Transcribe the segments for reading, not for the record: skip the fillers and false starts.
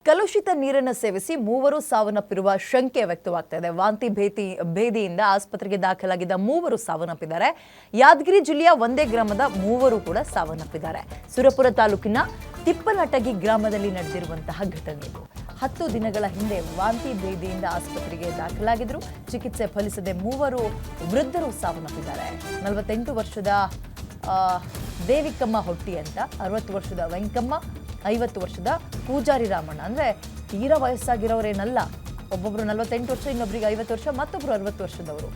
ಕಲುಷಿತ ನೀರನ್ನು ಸೇವಿಸಿ ಮೂವರು ಸಾವನ್ನಪ್ಪಿರುವ ಶಂಕೆ ವ್ಯಕ್ತವಾಗ್ತಾ ಇದೆ. ವಾಂತಿ ಭೇದಿಯಿಂದ ಆಸ್ಪತ್ರೆಗೆ ದಾಖಲಾಗಿದ್ದ ಮೂವರು ಸಾವನ್ನಪ್ಪಿದ್ದಾರೆ. ಯಾದಗಿರಿ ಜಿಲ್ಲೆಯ ಒಂದೇ ಗ್ರಾಮದ ಮೂವರು ಕೂಡ ಸಾವನ್ನಪ್ಪಿದ್ದಾರೆ. ಸುರಪುರ ತಾಲೂಕಿನ ತಿಪ್ಪನಟಗಿ ಗ್ರಾಮದಲ್ಲಿ ನಡೆದಿರುವಂತಹ ಘಟನೆ ಇದು. 10 ದಿನಗಳ ಹಿಂದೆ ವಾಂತಿ ಭೇದಿಯಿಂದ ಆಸ್ಪತ್ರೆಗೆ ದಾಖಲಾಗಿದ್ರು. ಚಿಕಿತ್ಸೆ ಫಲಿಸದೆ ಮೂವರು ವೃದ್ಧರು ಸಾವನ್ನಪ್ಪಿದ್ದಾರೆ. 48 ವರ್ಷದ ದೇವಿಕಮ್ಮ ಹೊಟ್ಟಿ ಅಂತ, 60 ವರ್ಷದ ವೆಂಕಮ್ಮ, 50 ವರ್ಷದ ಪೂಜಾರಿ ರಾಮಣ್ಣ. ಅಂದರೆ ತೀರಾ ವಯಸ್ಸಾಗಿರೋರೇನಲ್ಲ. ಒಬ್ಬೊಬ್ರು 48 ವರ್ಷ, ಇನ್ನೊಬ್ರಿಗೆ 50 ವರ್ಷ, ಮತ್ತೊಬ್ರು 60 ವರ್ಷದವರು.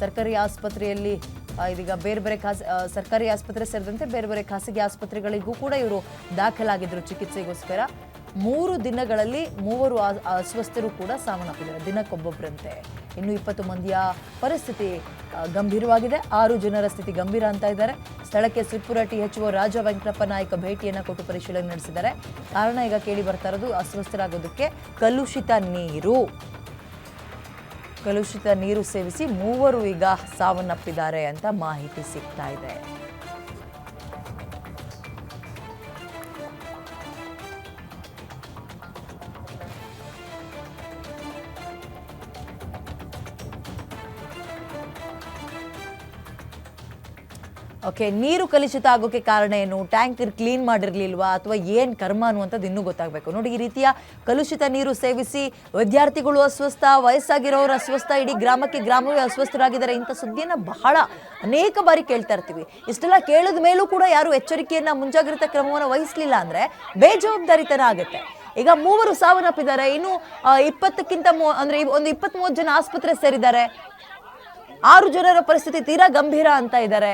ಸರ್ಕಾರಿ ಆಸ್ಪತ್ರೆಯಲ್ಲಿ ಇದೀಗ ಬೇರೆ ಬೇರೆ ಸರ್ಕಾರಿ ಆಸ್ಪತ್ರೆ ಸೇರಿದಂತೆ ಬೇರೆ ಬೇರೆ ಖಾಸಗಿ ಆಸ್ಪತ್ರೆಗಳಿಗೂ ಕೂಡ ಇವರು ದಾಖಲಾಗಿದ್ದರು ಚಿಕಿತ್ಸೆಗೋಸ್ಕರ. 3 ದಿನಗಳಲ್ಲಿ ಮೂವರು ಅಸ್ವಸ್ಥರು ಕೂಡ ಸಾವನ್ನಪ್ಪಿದ್ದಾರೆ, ದಿನಕ್ಕೊಬ್ಬೊಬ್ಬರಂತೆ. ಇನ್ನು 20 ಮಂದಿಯ ಪರಿಸ್ಥಿತಿ ಗಂಭೀರವಾಗಿದೆ. 6 ಜನರ ಸ್ಥಿತಿ ಗಂಭೀರ ಅಂತ ಇದ್ದಾರೆ. ಸ್ಥಳಕ್ಕೆ ಸುರಪುರ THO ರಾಜ ವೆಂಕಟಪ್ಪ ನಾಯಕ ಭೇಟಿಯನ್ನು ಕೊಟ್ಟು ಪರಿಶೀಲನೆ ನಡೆಸಿದ್ದಾರೆ. ಕಾರಣ ಈಗ ಕೇಳಿ ಬರ್ತಾ ಇರೋದು ಅಸ್ವಸ್ಥರಾಗೋದಕ್ಕೆ ಕಲುಷಿತ ನೀರು ಸೇವಿಸಿ ಮೂವರು ಈಗ ಸಾವನ್ನಪ್ಪಿದ್ದಾರೆ ಅಂತ ಮಾಹಿತಿ ಸಿಗ್ತಾ ಇದೆ. ಓಕೆ, ನೀರು ಕಲುಷಿತ ಆಗೋಕೆ ಕಾರಣ ಏನು? ಟ್ಯಾಂಕರ್ ಕ್ಲೀನ್ ಮಾಡಿರ್ಲಿಲ್ವಾ ಅಥವಾ ಏನು ಕರ್ಮ ಅನ್ನುವಂಥದ್ದು ಇನ್ನೂ ಗೊತ್ತಾಗಬೇಕು. ನೋಡಿ, ಈ ರೀತಿಯ ಕಲುಷಿತ ನೀರು ಸೇವಿಸಿ ವಿದ್ಯಾರ್ಥಿಗಳು ಅಸ್ವಸ್ಥ, ವಯಸ್ಸಾಗಿರೋರು ಅಸ್ವಸ್ಥ, ಇಡೀ ಗ್ರಾಮವೇ ಅಸ್ವಸ್ಥರಾಗಿದ್ದಾರೆ. ಇಂಥ ಸುದ್ದಿಯನ್ನು ಅನೇಕ ಬಾರಿ ಕೇಳ್ತಾ ಇರ್ತೀವಿ. ಇಷ್ಟೆಲ್ಲ ಕೇಳಿದ ಮೇಲೂ ಕೂಡ ಯಾರು ಎಚ್ಚರಿಕೆಯನ್ನು, ಮುಂಜಾಗ್ರತಾ ಕ್ರಮವನ್ನು ವಹಿಸಲಿಲ್ಲ ಅಂದರೆ ಬೇಜವಾಬ್ದಾರಿತನ ಆಗುತ್ತೆ. ಈಗ ಮೂವರು ಸಾವನ್ನಪ್ಪಿದ್ದಾರೆ. ಇನ್ನು 20ಕ್ಕಿಂತ ಅಂದರೆ ಒಂದು 23 ಜನ ಆಸ್ಪತ್ರೆ ಸೇರಿದ್ದಾರೆ. 6 ಜನರ ಪರಿಸ್ಥಿತಿ ತೀರಾ ಗಂಭೀರ ಅಂತ ಇದ್ದಾರೆ.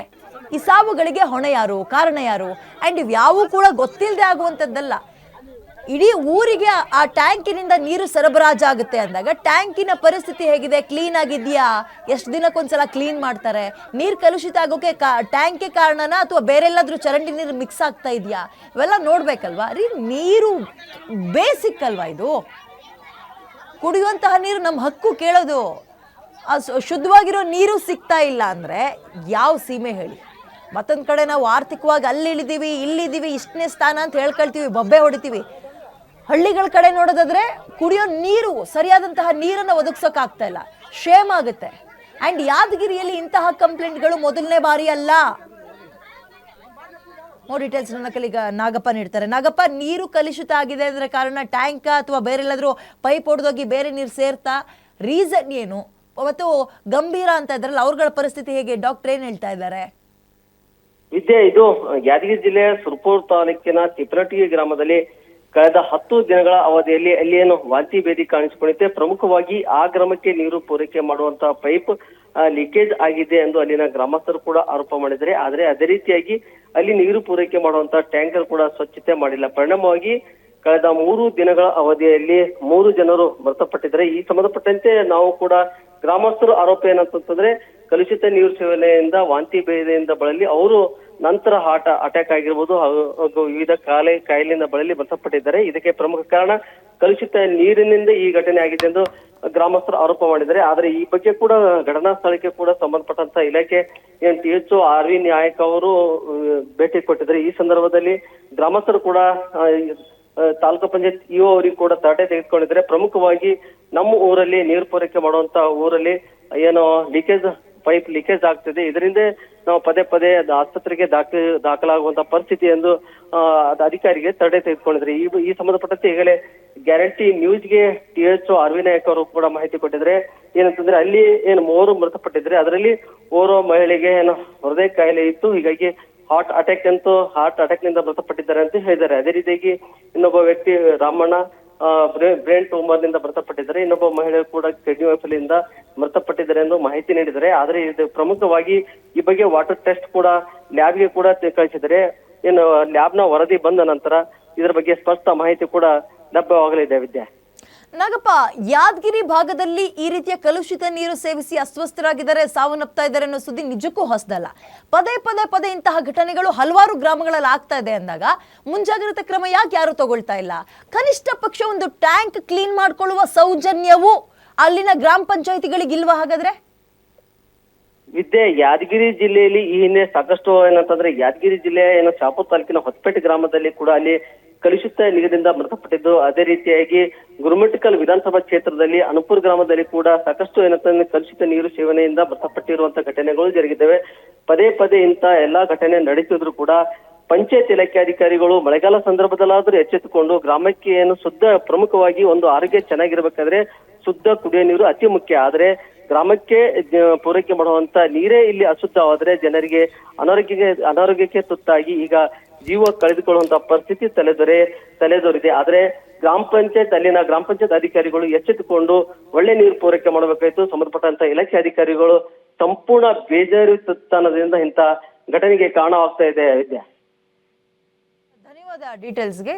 ಈ ಸಾವುಗಳಿಗೆ ಹೊಣೆ ಯಾರು, ಕಾರಣ ಯಾರು? ಆ್ಯಂಡ್ ಇವ್ಯಾವೂ ಕೂಡ ಗೊತ್ತಿಲ್ಲದೆ ಆಗುವಂಥದ್ದಲ್ಲ. ಇಡೀ ಊರಿಗೆ ಆ ಟ್ಯಾಂಕಿನಿಂದ ನೀರು ಸರಬರಾಜಾಗುತ್ತೆ ಅಂದಾಗ ಟ್ಯಾಂಕಿನ ಪರಿಸ್ಥಿತಿ ಹೇಗಿದೆ, ಕ್ಲೀನ್ ಆಗಿದೆಯಾ, ಎಷ್ಟು ದಿನಕ್ಕೊಂದ್ಸಲ ಕ್ಲೀನ್ ಮಾಡ್ತಾರೆ, ನೀರು ಕಲುಷಿತ ಆಗೋಕೆ ಟ್ಯಾಂಕೇ ಕಾರಣನಾ ಅಥವಾ ಬೇರೆಲ್ಲಾದ್ರೂ ಚರಂಡಿ ನೀರು ಮಿಕ್ಸ್ ಆಗ್ತಾ ಇದೆಯಾ, ಇವೆಲ್ಲ ನೋಡ್ಬೇಕಲ್ವಾ ರೀ. ನೀರು ಬೇಸಿಕ್ ಅಲ್ವಾ ಇದು? ಕುಡಿಯುವಂತಹ ನೀರು ನಮ್ಮ ಹಕ್ಕು, ಕೇಳೋದು. ಶುದ್ಧವಾಗಿರೋ ನೀರು ಸಿಗ್ತಾ ಇಲ್ಲ ಅಂದರೆ ಯಾವ ಸೀಮೆ ಹೇಳಿ? ಮತ್ತೊಂದು ಕಡೆ ನಾವು ಆರ್ಥಿಕವಾಗಿ ಅಲ್ಲಿ ಇಲ್ಲಿದ್ದೀವಿ, ಇಷ್ಟನೇ ಸ್ಥಾನ ಅಂತ ಹೇಳ್ಕೊಳ್ತೀವಿ, ಬೊಬ್ಬೆ ಹೊಡಿತೀವಿ. ಹಳ್ಳಿಗಳ ಕಡೆ ನೋಡೋದಾದ್ರೆ ಕುಡಿಯೋ ನೀರು, ಸರಿಯಾದಂತಹ ನೀರನ್ನು ಒದಗಿಸೋಕ್ಕಾಗ್ತಾ ಇಲ್ಲ. ಶೇಮ್ ಆಗುತ್ತೆ. ಆ್ಯಂಡ್ ಯಾದಗಿರಿಯಲ್ಲಿ ಇಂತಹ ಕಂಪ್ಲೇಂಟ್ಗಳು ಮೊದಲನೇ ಬಾರಿ ಅಲ್ಲ. ಡೀಟೇಲ್ಸ್ ನನ್ನ ಕಲಿಗ ನಾಗಪ್ಪ ನೀಡ್ತಾರೆ. ನಾಗಪ್ಪ, ನೀರು ಕಲುಷಿತ ಆಗಿದೆ ಅಂದರೆ ಕಾರಣ ಟ್ಯಾಂಕ್ ಅಥವಾ ಬೇರೆಲ್ಲಾದ್ರೂ ಪೈಪ್ ಹೊಡೆದೋಗಿ ಬೇರೆ ನೀರು ಸೇರ್ತಾ? ರೀಸನ್ ಏನು? ಮತ್ತು ಗಂಭೀರ ಅಂತ ಇದ್ರಲ್ಲ, ಅವ್ರಗಳ ಪರಿಸ್ಥಿತಿ ಹೇಗೆ? ಡಾಕ್ಟರ್ ಏನ್ ಹೇಳ್ತಾ ಇದ್ದಾರೆ? ವಿದ್ಯೆ, ಇದು ಯಾದಗಿರಿ ಜಿಲ್ಲೆಯ ಸುರಪುರ ತಾಲೂಕಿನ ತಿಪ್ಪನಟಗಿ ಗ್ರಾಮದಲ್ಲಿ ಕಳೆದ 10 ದಿನಗಳ ಅವಧಿಯಲ್ಲಿ ಅಲ್ಲಿ ಏನು ವಾಂತಿ ಭೇದಿ ಕಾಣಿಸಿಕೊಂಡಿದೆ. ಪ್ರಮುಖವಾಗಿ ಆ ಗ್ರಾಮಕ್ಕೆ ನೀರು ಪೂರೈಕೆ ಮಾಡುವಂತಹ ಪೈಪ್ ಲೀಕೇಜ್ ಆಗಿದೆ ಎಂದು ಅಲ್ಲಿನ ಗ್ರಾಮಸ್ಥರು ಕೂಡ ಆರೋಪ ಮಾಡಿದ್ದಾರೆ. ಆದರೆ ಅದೇ ರೀತಿಯಾಗಿ ಅಲ್ಲಿ ನೀರು ಪೂರೈಕೆ ಮಾಡುವಂತಹ ಟ್ಯಾಂಕರ್ ಕೂಡ ಸ್ವಚ್ಛತೆ ಮಾಡಿಲ್ಲ. ಪರಿಣಾಮವಾಗಿ ಕಳೆದ 3 ದಿನಗಳ ಅವಧಿಯಲ್ಲಿ 3 ಜನರು ಮೃತಪಟ್ಟಿದ್ದಾರೆ. ಈ ಸಂಬಂಧಪಟ್ಟಂತೆ ನಾವು ಕೂಡ ಗ್ರಾಮಸ್ಥರು ಆರೋಪ ಏನಂತಂದ್ರೆ, ಕಲುಷಿತ ನೀರು ಸೇವನೆಯಿಂದ ವಾಂತಿ ಭೇದಿಯಿಂದ ಬಳಲಿ ಅವರು ನಂತರ ಅಟ್ಯಾಕ್ ಆಗಿರ್ಬೋದು ಹಾಗೂ ವಿವಿಧ ಕಾಯಿಲೆಯಿಂದ ಬಳಲಿ ಮೃತಪಟ್ಟಿದ್ದಾರೆ. ಇದಕ್ಕೆ ಪ್ರಮುಖ ಕಾರಣ ಕಲುಷಿತ ನೀರಿನಿಂದ ಈ ಘಟನೆ ಆಗಿದೆ ಎಂದು ಗ್ರಾಮಸ್ಥರು ಆರೋಪ ಮಾಡಿದ್ದಾರೆ. ಆದರೆ ಈ ಬಗ್ಗೆ ಕೂಡ ಘಟನಾ ಸ್ಥಳಕ್ಕೆ ಕೂಡ ಸಂಬಂಧಪಟ್ಟಂತ ಇಲಾಖೆ THO RV ನಾಯಕ್ ಅವರು ಭೇಟಿ ಕೊಟ್ಟಿದ್ದಾರೆ. ಈ ಸಂದರ್ಭದಲ್ಲಿ ಗ್ರಾಮಸ್ಥರು ಕೂಡ ತಾಲೂಕು ಪಂಚಾಯತ್ EO ಅವರಿಗೆ ಕೂಡ ತರಟೆ ತೆಗೆದುಕೊಂಡಿದ್ದಾರೆ. ಪ್ರಮುಖವಾಗಿ ನಮ್ಮ ಊರಲ್ಲಿ ನೀರು ಪೂರೈಕೆ ಮಾಡುವಂತ ಊರಲ್ಲಿ ಏನು ಪೈಪ್ ಲೀಕೇಜ್ ಆಗ್ತಿದೆ, ಇದರಿಂದ ನಾವು ಪದೇ ಆಸ್ಪತ್ರೆಗೆ ದಾಖಲಾಗುವಂತ ಪರಿಸ್ಥಿತಿ ಎಂದು ಅಧಿಕಾರಿಗೆ ತಡೆ ತೆಗೆದುಕೊಂಡಿದ್ರೆ. ಈ ಸಂಬಂಧಪಟ್ಟಂತೆ ಈಗಲೇ ಗ್ಯಾರಂಟಿ ನ್ಯೂಸ್ಗೆ THO RV ನಾಯಕ್ ಅವರು ಕೂಡ ಮಾಹಿತಿ ಕೊಟ್ಟಿದ್ರೆ. ಏನಂತಂದ್ರೆ, ಅಲ್ಲಿ ಏನು 3 ಮೃತಪಟ್ಟಿದ್ರೆ ಅದರಲ್ಲಿ ಓರ್ವ ಮಹಿಳೆಗೆ ಏನು ಹೃದಯ ಕಾಯಿಲೆ ಇತ್ತು, ಹೀಗಾಗಿ ಹಾರ್ಟ್ ಅಟ್ಯಾಕ್ ನಿಂದ ಮೃತಪಟ್ಟಿದ್ದಾರೆ ಅಂತ ಹೇಳಿದ್ದಾರೆ. ಅದೇ ರೀತಿಯಾಗಿ ಇನ್ನೊಬ್ಬ ವ್ಯಕ್ತಿ ರಾಮಣ್ಣ ಬ್ರೇನ್ ಟ್ಯೂಮರ್ ನಿಂದ ಮೃತಪಟ್ಟಿದ್ದಾರೆ. ಇನ್ನೊಬ್ಬ ಮಹಿಳೆ ಕೂಡ ಕಿಡ್ನಿ ವೈಫಲ್ಯದಿಂದ ಮೃತಪಟ್ಟಿದ್ದಾರೆ ಎಂದು ಮಾಹಿತಿ ನೀಡಿದ್ದಾರೆ. ಆದರೆ ಇದು ಪ್ರಮುಖವಾಗಿ ಈ ಬಗ್ಗೆ ವಾಟರ್ ಟೆಸ್ಟ್ ಕೂಡ ಲ್ಯಾಬ್ಗೆ ಕೂಡ ಕಳಿಸಿದರೆ ಏನು ಲ್ಯಾಬ್ನ ವರದಿ ಬಂದ ನಂತರ ಇದರ ಬಗ್ಗೆ ಸ್ಪಷ್ಟ ಮಾಹಿತಿ ಕೂಡ ಲಭ್ಯವಾಗಲಿದೆ. ವಿದ್ಯೆ, ನಾಗಪ್ಪ, ಯಾದಗಿರಿ ಭಾಗದಲ್ಲಿ ಈ ರೀತಿಯ ಕಲುಷಿತ ನೀರು ಸೇವಿಸಿ ಅಸ್ವಸ್ಥರಾಗಿದ್ದಾರೆ, ಸಾವನ್ನಪ್ತಾ ಇದ್ದಾರೆ ಅನ್ನೋ ಸುದ್ದಿ ನಿಜಕ್ಕೂ ಹೊಸದಲ್ಲ. ಪದೇ ಇಂತಹ ಘಟನೆಗಳು ಹಲವಾರು ಗ್ರಾಮಗಳಲ್ಲಿ ಆಗ್ತಾ ಇದೆ ಅಂದಾಗ ಮುಂಜಾಗ್ರತಾ ಕ್ರಮ ಯಾಕೆ ಯಾರು ತಗೊಳ್ತಾ ಇಲ್ಲ? ಕನಿಷ್ಠ ಪಕ್ಷ ಒಂದು ಟ್ಯಾಂಕ್ ಕ್ಲೀನ್ ಮಾಡ್ಕೊಳ್ಳುವ ಸೌಜನ್ಯವು ಅಲ್ಲಿನ ಗ್ರಾಮ ಪಂಚಾಯಿತಿಗಳಿಗೆ ಇಲ್ವಾ ಹಾಗಾದ್ರೆ? ವಿದ್ಯೆ ಯಾದಗಿರಿ ಜಿಲ್ಲೆಯಲ್ಲಿ ಈ ಹಿಂದೆ ಸಾಕಷ್ಟು ಏನಂತಂದ್ರೆ ಯಾದಗಿರಿ ಜಿಲ್ಲೆಯ ಏನು ಶಾಪುರ್ ತಾಲೂಕಿನ ಹೊಸಪೇಟೆ ಗ್ರಾಮದಲ್ಲಿ ಕೂಡ ಅಲ್ಲಿ ಕಲುಷಿತ ನೀರಿನಿಂದ ಮೃತಪಟ್ಟಿದ್ದು. ಅದೇ ರೀತಿಯಾಗಿ ಗುರುಮಿಟ್ಕಲ್ ವಿಧಾನಸಭಾ ಕ್ಷೇತ್ರದಲ್ಲಿ ಅನುಪುರ್ ಗ್ರಾಮದಲ್ಲಿ ಕೂಡ ಸಾಕಷ್ಟು ಏನಂತಂದ್ರೆ ಕಲುಷಿತ ನೀರು ಸೇವನೆಯಿಂದ ಮೃತಪಟ್ಟಿರುವಂತಹ ಘಟನೆಗಳು ಜರುಗಿದ್ದಾವೆ. ಪದೇ ಪದೇ ಇಂತ ಎಲ್ಲಾ ಘಟನೆ ನಡೀತಿದ್ರು ಕೂಡ ಪಂಚಾಯತ್ ಇಲಾಖೆ ಅಧಿಕಾರಿಗಳು ಮಳೆಗಾಲ ಸಂದರ್ಭದಲ್ಲಾದ್ರೂ ಎಚ್ಚೆತ್ತುಕೊಂಡು ಗ್ರಾಮಕ್ಕೆ ಏನು ಶುದ್ಧ, ಪ್ರಮುಖವಾಗಿ ಒಂದು ಆರೋಗ್ಯ ಚೆನ್ನಾಗಿರ್ಬೇಕಾದ್ರೆ ಶುದ್ಧ ಕುಡಿಯೋ ನೀರು ಅತಿ ಮುಖ್ಯ. ಆದ್ರೆ ಗ್ರಾಮಕ್ಕೆ ಪೂರೈಕೆ ಮಾಡುವಂತ ನೀರೇ ಇಲ್ಲಿ ಅಶುದ್ಧವಾದ್ರೆ ಜನರಿಗೆ ಅನಾರೋಗ್ಯಕ್ಕೆ ತುತ್ತಾಗಿ ಈಗ ಜೀವ ಕಳೆದುಕೊಳ್ಳುವಂತ ಪರಿಸ್ಥಿತಿ ತಲೆದೋರಿದೆ. ಆದ್ರೆ ಅಲ್ಲಿನ ಗ್ರಾಮ ಪಂಚಾಯತ್ ಅಧಿಕಾರಿಗಳು ಎಚ್ಚೆತ್ತುಕೊಂಡು ಒಳ್ಳೆ ನೀರು ಪೂರೈಕೆ ಮಾಡಬೇಕಾಯ್ತು. ಸಂಬಂಧಪಟ್ಟಂತ ಇಲಾಖೆ ಅಧಿಕಾರಿಗಳು ಸಂಪೂರ್ಣ ಬೇಜಾರಿತನದಿಂದ ಇಂತ ಘಟನೆಗೆ ಕಾರಣವಾಗ್ತಾ ಇದೆ. ವಿದ್ಯಾ, ಧನ್ಯವಾದ ಡೀಟೇಲ್ಸ್ಗೆ.